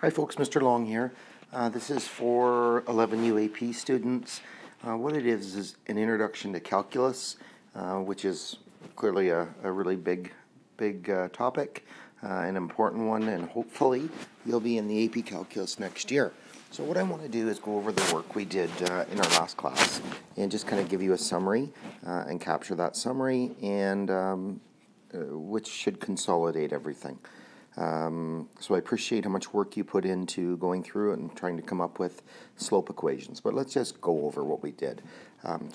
Hi folks, Mr. Long here. This is for 11 UAP students. What it is an introduction to calculus, which is clearly a really big topic, an important one, and hopefully you'll be in the AP Calculus next year. So what I want to do is go over the work we did in our last class and just kind of give you a summary and capture that summary, and which should consolidate everything. So I appreciate how much work you put into going through it and trying to come up with slope equations. But let's just go over what we did.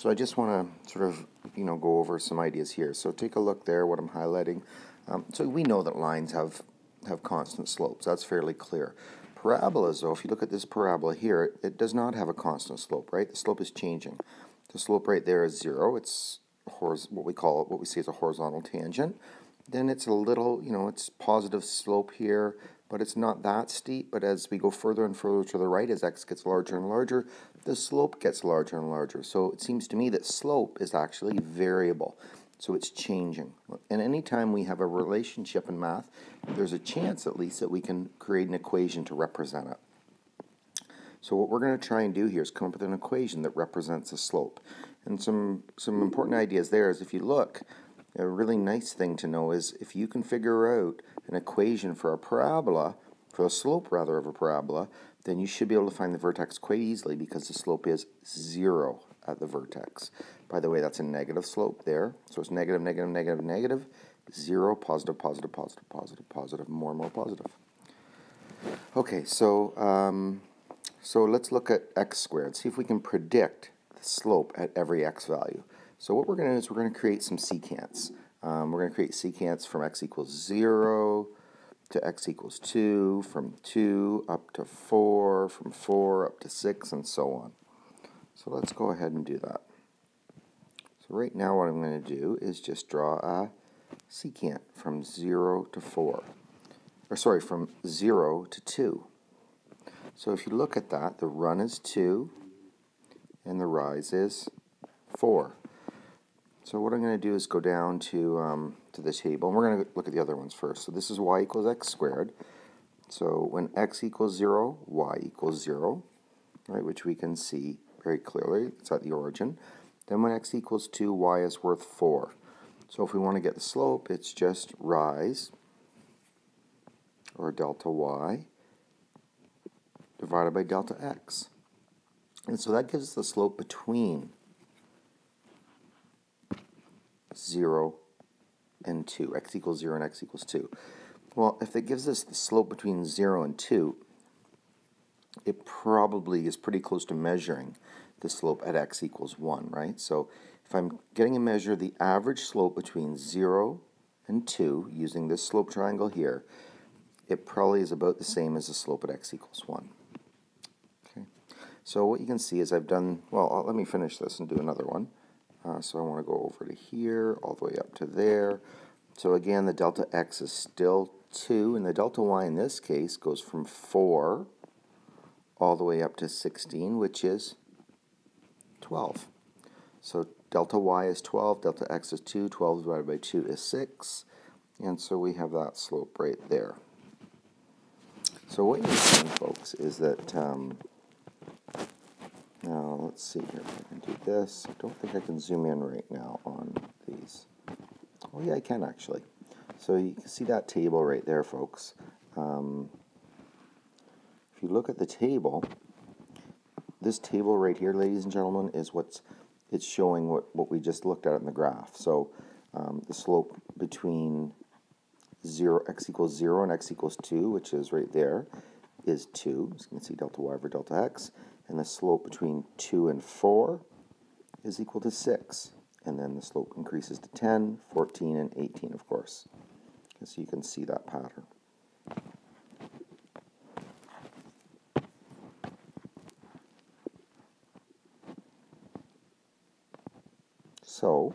So I just want to sort of, go over some ideas here. So take a look there, what I'm highlighting. So we know that lines have constant slopes. That's fairly clear. Parabolas, though, if you look at this parabola here, it does not have a constant slope, right? The slope is changing. The slope right there is 0. It's what we say is a horizontal tangent. Then it's a little, it's positive slope here, but it's not that steep. But as we go further and further to the right, as x gets larger and larger, the slope gets larger and larger. So it seems to me that slope is actually variable. So it's changing. And anytime we have a relationship in math, there's a chance at least that we can create an equation to represent it. So what we're going to try and do here is come up with an equation that represents a slope. And some important ideas there is, if you look, a really nice thing to know is if you can figure out an equation for a parabola, for a slope rather of a parabola, then you should be able to find the vertex quite easily because the slope is 0 at the vertex. By the way, that's a negative slope there. So it's negative, negative, negative, negative, 0, positive, positive, positive, positive, positive, more and more positive. Okay, so let's look at x squared. See if we can predict the slope at every x value. So what we're going to do is we're going to create some secants. We're going to create secants from x equals 0 to x equals 2, from 2 up to 4, from 4 up to 6, and so on. So let's go ahead and do that. So right now what I'm going to do is just draw a secant from 0 to 4. Or sorry, from 0 to 2. So if you look at that, the run is 2, and the rise is 4. So what I'm going to do is go down to the table, and we're going to look at the other ones first. So this is y equals x squared. So when x equals 0, y equals 0, right, which we can see very clearly. It's at the origin. Then when x equals 2, y is worth 4. So if we want to get the slope, it's just rise, or delta y, divided by delta x. And so that gives us the slope between 0 and 2, x equals 0 and x equals 2. Well, if it gives us the slope between 0 and 2, it probably is pretty close to measuring the slope at x equals 1, right? So if I'm getting a measure of the average slope between 0 and 2, using this slope triangle here, it probably is about the same as the slope at x equals 1. Okay. So what you can see is I've done, well, let me finish this and do another one. So I want to go over to here, all the way up to there. So again, the delta x is still 2, and the delta y in this case goes from 4 all the way up to 16, which is 12. So delta y is 12, delta x is 2, 12 divided by 2 is 6, and so we have that slope right there. So what you're seeing, folks, is that now, let's see here if I can do this. I don't think I can zoom in right now on these. Oh, yeah, I can actually. So you can see that table right there, folks. If you look at the table, this table right here, ladies and gentlemen, is it's showing what we just looked at in the graph. So the slope between x equals 0 and x equals 2, which is right there, is 2. So you can see delta y over delta x. And the slope between 2 and 4 is equal to 6. And then the slope increases to 10, 14, and 18, of course. So you can see that pattern. So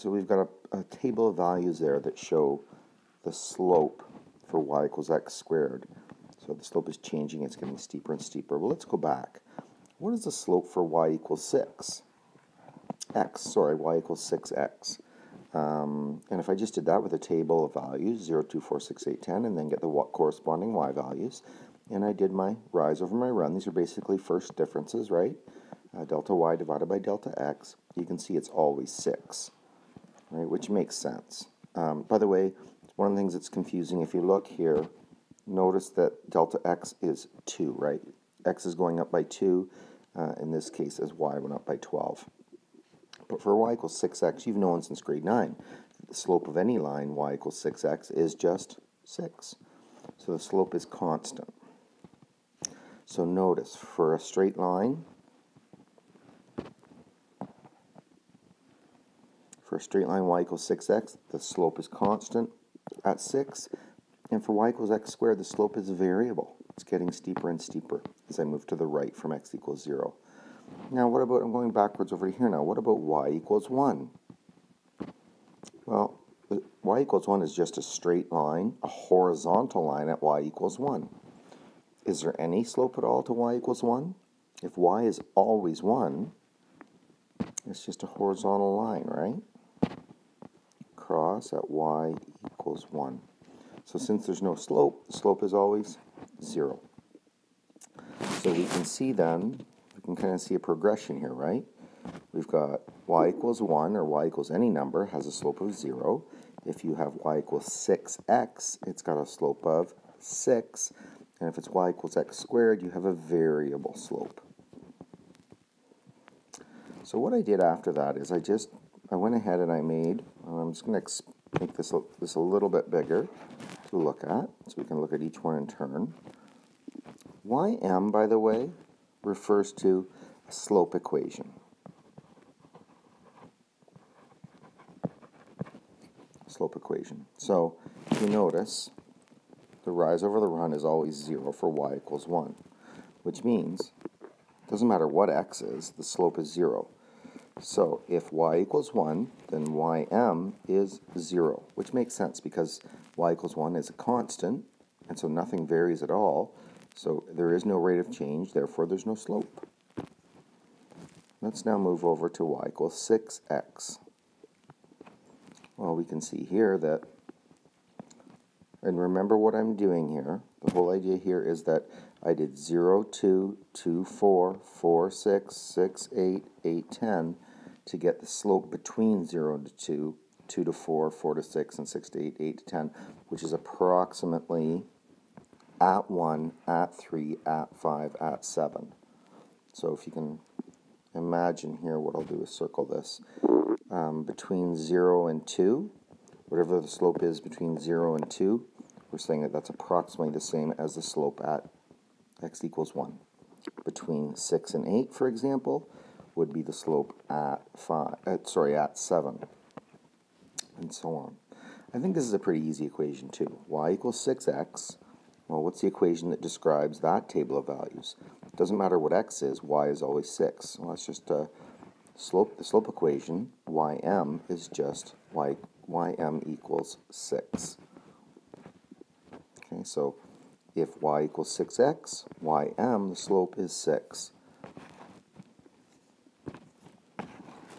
we've got a table of values there that show the slope for y equals x squared. So the slope is changing, it's getting steeper and steeper. Well, let's go back. What is the slope for y equals 6? Y equals 6x. And if I just did that with a table of values, 0, 2, 4, 6, 8, 10, and then get the corresponding y values, and I did my rise over my run, these are basically first differences, right? Delta y divided by delta x, you can see it's always 6, right? Which makes sense. By the way, one of the things that's confusing, if you look here, notice that delta x is 2, right? X is going up by 2, in this case as y went up by 12. But for y equals 6x, you've known since grade 9, the slope of any line, y equals 6x, is just 6. So the slope is constant. So notice, for a straight line, y equals 6x, the slope is constant at 6. And for y equals x squared, the slope is variable. It's getting steeper and steeper as I move to the right from x equals 0. Now, what about, I'm going backwards over here now, what about y equals 1? Well, y equals 1 is just a straight line, a horizontal line at y equals 1. Is there any slope at all to y equals 1? If y is always 1, it's just a horizontal line, right? Cross at y equals 1. So since there's no slope, the slope is always 0. So we can see then, we can kind of see a progression here, right? We've got y equals 1, or y equals any number, has a slope of 0. If you have y equals 6x, it's got a slope of 6. And if it's y equals x squared, you have a variable slope. So what I did after that is I went ahead and I made, I'm just going to make this a little bit bigger to look at, so we can look at each one in turn. Ym, by the way, refers to a slope equation. Slope equation. So if you notice, the rise over the run is always 0 for y equals 1, which means it doesn't matter what x is, the slope is 0. So if y equals 1, then ym is 0, which makes sense because y equals 1 is a constant, and so nothing varies at all. So there is no rate of change, therefore there's no slope. Let's now move over to y equals 6x. Well, we can see here that, and remember what I'm doing here, the whole idea here is that I did 0, 2, 2, 4, 4, 6, 6, 8, 8, 10 to get the slope between 0 to 2, 2 to 4, 4 to 6, and 6 to 8, 8 to 10, which is approximately at 1, at 3, at 5, at 7. So if you can imagine here, what I'll do is circle this. Between 0 and 2, whatever the slope is between 0 and 2, we're saying that that's approximately the same as the slope at x equals 1. Between 6 and 8, for example, would be the slope at 7, and so on. I think this is a pretty easy equation too. Y equals 6x. Well, what's the equation that describes that table of values? It doesn't matter what x is, y is always 6. Well, that's just the slope equation. Ym is just ym equals 6. Okay, so if y equals 6x, ym, the slope is 6.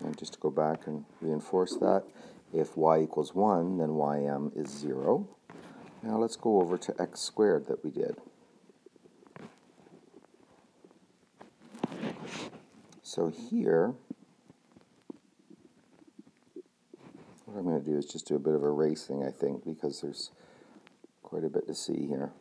And just to go back and reinforce that, if y equals 1, then ym is 0. Now let's go over to x squared that we did. So here, what I'm going to do is just do a bit of erasing, I think, because there's quite a bit to see here.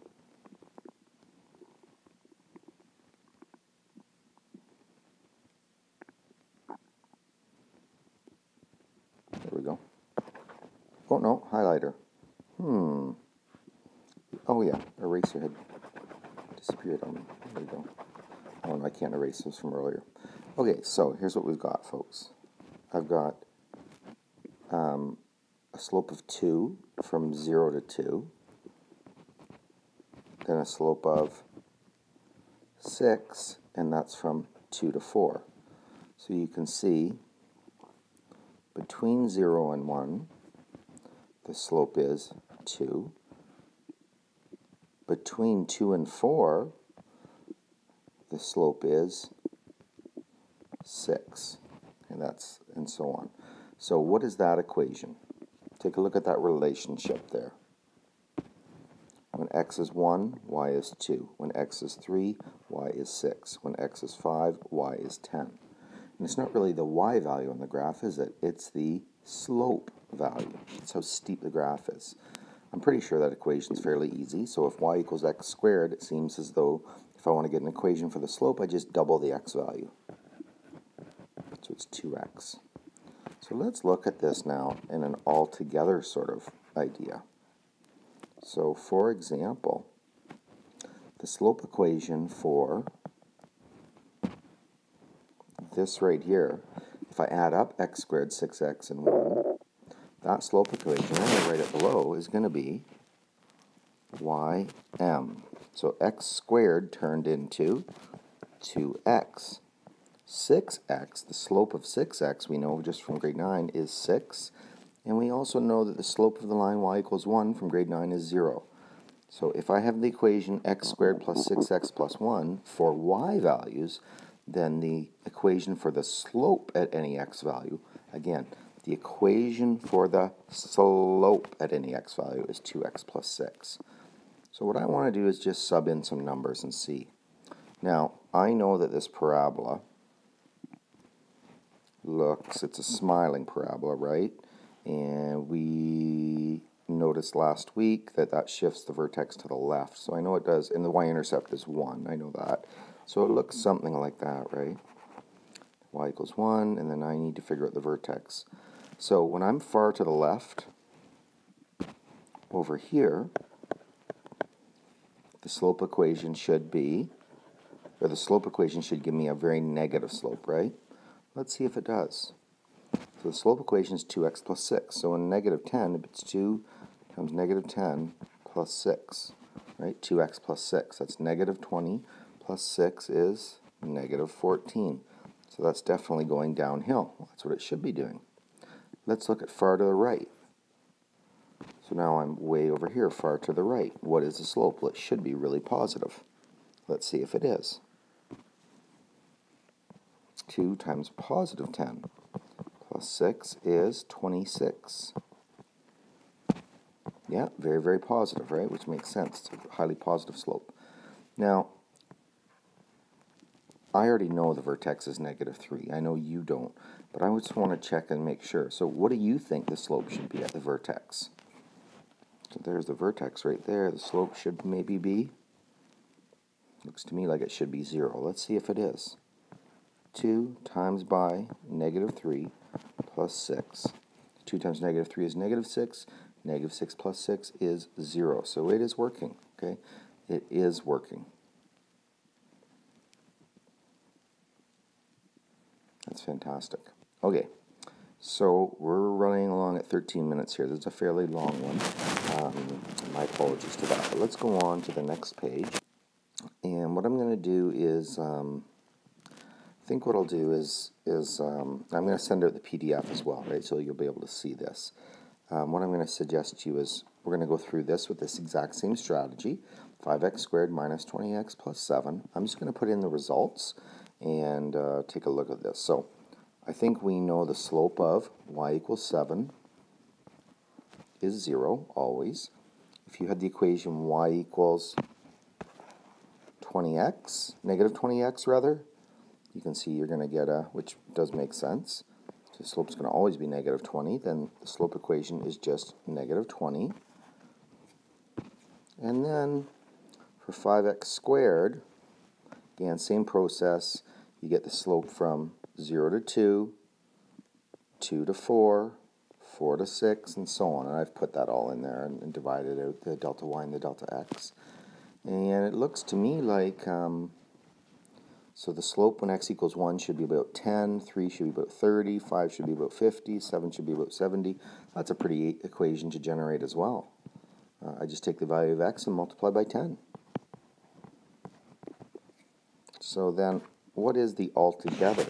There we go. Oh no, highlighter. Oh yeah, eraser had disappeared on me. There we go. Oh, and I can't erase those from earlier. Okay, so here's what we've got, folks. I've got a slope of 2 from 0 to 2, then a slope of 6, and that's from 2 to 4. So you can see between 0 and 1, the slope is 2. Between 2 and 4, the slope is 6, and so on. So what is that equation? take a look at that relationship there. When x is 1, y is 2. When x is 3, y is 6. When x is 5, y is 10. And it's not really the y value on the graph, is it? It's the slope value. That's how steep the graph is. I'm pretty sure that equation is fairly easy. So if y equals x squared, it seems as though if I want to get an equation for the slope, I just double the x value. So it's 2x. So let's look at this now in an altogether sort of idea. So for example, the slope equation for this right here, if I add up x squared, 6x, and 1, that slope equation, I'm going to write it below, is going to be ym. So x squared turned into 2x. 6x, the slope of 6x, we know just from grade 9, is 6. And we also know that the slope of the line y equals 1 from grade 9 is 0. So if I have the equation x squared plus 6x plus 1 for y values, then the equation for the slope at any x value, again, the equation for the slope at any x value is 2x plus 6. So what I want to do is just sub in some numbers and see. Now, I know that this parabola it's a smiling parabola, right? And we noticed last week that that shifts the vertex to the left. So I know it does, and the y-intercept is 1. I know that. So it looks something like that, right? Y equals 1, and then I need to figure out the vertex. So when I'm far to the left, over here, the slope equation should be, or the slope equation should give me a very negative slope, right? Let's see if it does. So the slope equation is 2x plus 6. So in negative 10, if it's 2 times negative 10 plus 6, right? 2x plus 6. That's negative 20 plus 6 is negative 14. So that's definitely going downhill. That's what it should be doing. Let's look at far to the right. So now I'm way over here, far to the right. What is the slope? Well, it should be really positive. Let's see if it is. 2 times positive 10 plus 6 is 26. Yeah, very, very positive, right? Which makes sense. It's a highly positive slope. Now, I already know the vertex is negative 3. I know you don't, but I just want to check and make sure. So what do you think the slope should be at the vertex? So there's the vertex right there. The slope should maybe be, looks to me like it should be 0. Let's see if it is. 2 times by negative 3 plus 6. 2 times negative 3 is negative 6. Negative 6 plus 6 is 0. So it is working, okay? It is working. That's fantastic. Okay, so we're running along at 13 minutes here. This is a fairly long one. My apologies to that. But let's go on to the next page. And what I'm going to do is, I think what I'll do is I'm going to send out the PDF as well, right? So you'll be able to see this. What I'm going to suggest to you is we're going to go through this with this exact same strategy, 5x squared minus 20x plus 7. I'm just going to put in the results and take a look at this. So I think we know the slope of y equals 7 is 0, always. If you had the equation y equals 20x, negative 20x rather, you can see you're going to get a, which does make sense. So the slope's going to always be negative 20. Then the slope equation is just negative 20. And then for 5x squared, again, same process. You get the slope from 0 to 2, 2 to 4, 4 to 6, and so on. And I've put that all in there and divided out the delta y and the delta x. And it looks to me like, so the slope when x equals 1 should be about 10, 3 should be about 30, 5 should be about 50, 7 should be about 70. That's a pretty equation to generate as well. I just take the value of x and multiply by 10. So then, what is the altogether?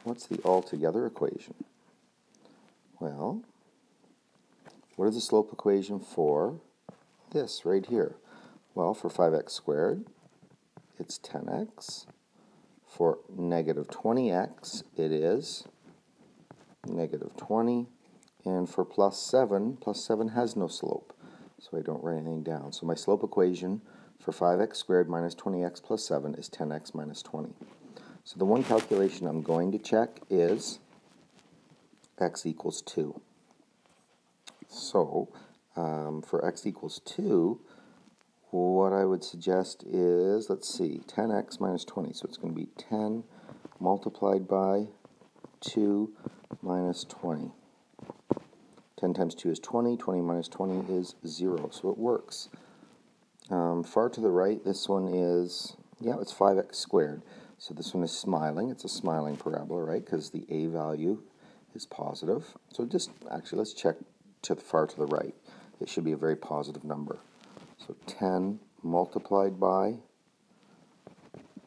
What's the altogether equation? Well, what is the slope equation for this right here? Well, for 5x squared, it's 10x. For negative 20x, it is negative 20. And for plus 7 has no slope, so I don't write anything down. So my slope equation for 5x squared minus 20x plus 7 is 10x minus 20. So the one calculation I'm going to check is x equals 2. So for x equals 2, what I would suggest is, let's see, 10x minus 20. So it's going to be 10 multiplied by 2 minus 20. 10 times 2 is 20. 20 minus 20 is 0. So it works. Far to the right, this one is, yeah, it's 5x squared. So this one is smiling. It's a smiling parabola, right? Because the a value is positive. So just, actually, let's check to the far to the right. It should be a very positive number. So 10 multiplied by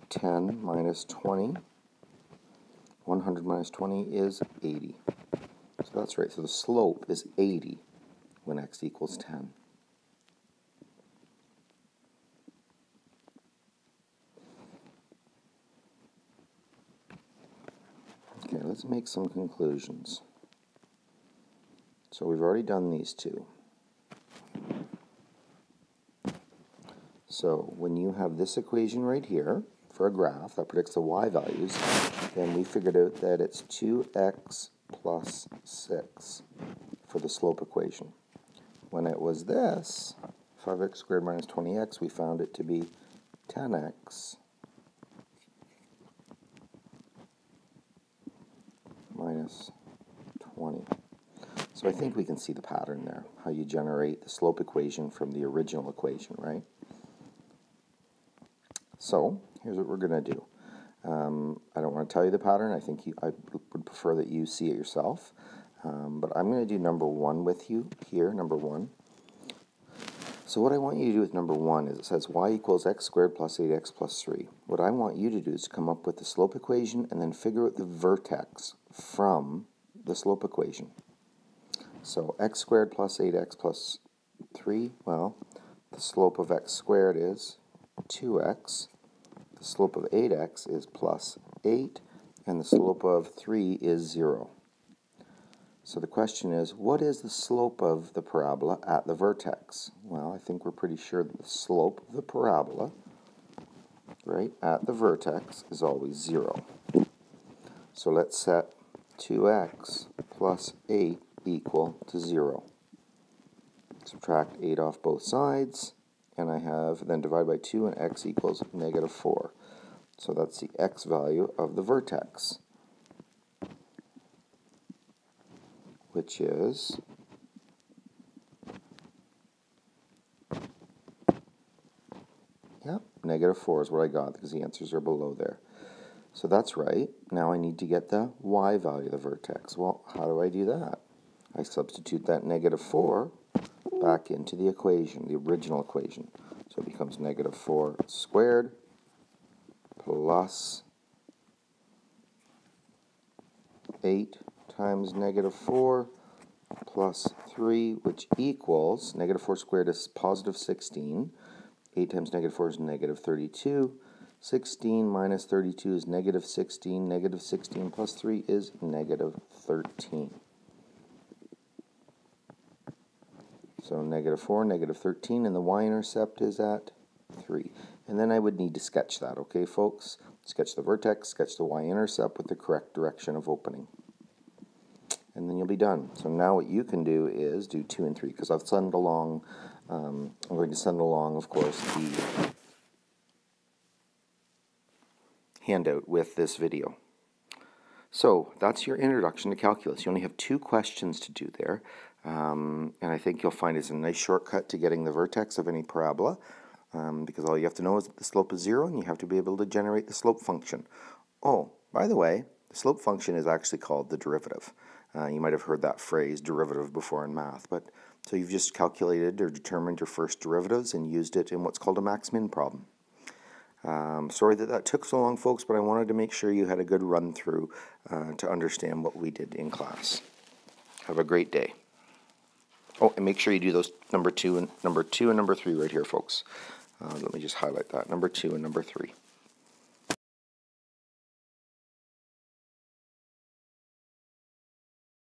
10 minus 20. 100 minus 20 is 80. So that's right. So the slope is 80 when x equals 10. Okay, let's make some conclusions. So we've already done these two. So when you have this equation right here for a graph that predicts the y values, then we figured out that it's 2x plus 6 for the slope equation. When it was this, 5x squared minus 20x, we found it to be 10x minus 20. So I think we can see the pattern there, how you generate the slope equation from the original equation, right? So here's what we're going to do. I don't want to tell you the pattern. I think I would prefer that you see it yourself. But I'm going to do number 1 with you here, number 1. So what I want you to do with number 1 is it says y equals x squared plus 8x plus 3. What I want you to do is come up with the slope equation and then figure out the vertex from the slope equation. So x squared plus 8x plus 3, well, the slope of x squared is 2x. The slope of 8x is plus 8, and the slope of 3 is 0. So the question is, what is the slope of the parabola at the vertex? Well, I think we're pretty sure that the slope of the parabola, right, at the vertex is always 0. So let's set 2x plus 8 equal to 0. Subtract 8 off both sides, and I have then divide by 2, and x equals negative 4. So that's the x value of the vertex, which is negative 4 is what I got because the answers are below there. So that's right. Now I need to get the y value of the vertex. Well, how do I do that? I substitute that negative 4 back into the equation, the original equation. So it becomes negative 4 squared plus 8 times negative 4 plus 3, which equals, negative 4 squared is positive 16. 8 times negative 4 is negative 32. 16 minus 32 is negative 16. Negative 16 plus 3 is negative 13. So negative 4, negative 13, and the y-intercept is at 3. And then I would need to sketch that, okay, folks? Sketch the vertex, sketch the y-intercept with the correct direction of opening. And then you'll be done. So now what you can do is do 2 and 3, because I've sent along, I'm going to send along, of course, the handout with this video. So that's your introduction to calculus. You only have 2 questions to do there, and I think you'll find it's a nice shortcut to getting the vertex of any parabola, because all you have to know is that the slope is 0, and you have to be able to generate the slope function. Oh, by the way, the slope function is actually called the derivative. You might have heard that phrase, derivative, before in math. But so you've just calculated or determined your first derivatives and used it in what's called a max-min problem. Sorry that took so long, folks, but I wanted to make sure you had a good run-through to understand what we did in class. Have a great day. Oh, and make sure you do those number 2 and number 3 right here, folks. Let me just highlight that, number 2 and number 3.